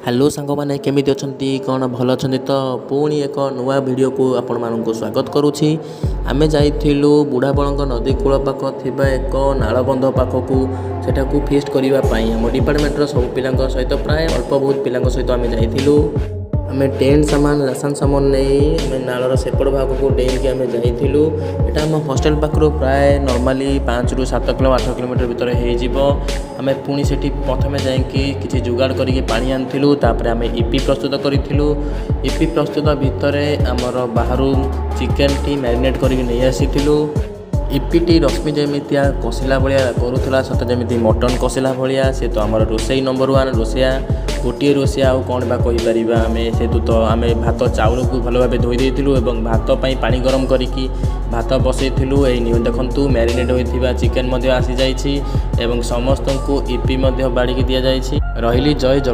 Hello सांग मैंने केमी अच्छा कौन भल अच्छा तो पुणी एक नुआ भिडियो को आपण मानक स्वागत करुच्ची। आमे जाइलु बुढ़ाबल नदी कूल पाख थी एक नालबंध पाखक सेठाकू फिस्ट करने आम डिपार्टमेंटर सब पिला सहित प्राय अल्प बहुत पिला सहित आम जाइलु। आम टेंट सामान राशन सामान नहीं आम नालर सेपट भाग को डेईक आम जाइलु। यहाँ आम हॉस्टल पाखु प्राय नॉर्मली 5 ରୁ 7 किलो 8 किलोमीटर भितर हो। आम पुणी से प्रथम जाकि जुगाड़ करके पानी आनिलु। आम इपी प्रस्तुत करूँ। इपी प्रस्तुत भितर आमर बाहर चिकेन टी मैरिनेट करके नहीं आसीलु। इपीटी रश्मि जमितिया कषिला भाया करूला सत जमी मटन कषिला भाया सी तो आम रोसई नंबर 1 रोसैया गोटे रोसैया आउ कौन बा कहीपर आम से तो आम भात चाउल को भल भाव धोई देलु और भात पानी गरम करके भात बसईलु। यही देखु मैरिनेट होता चिकेन आसी जाइए समस्त को इपी बाड़ी दि जाइए। रही जय जगन्नाथ।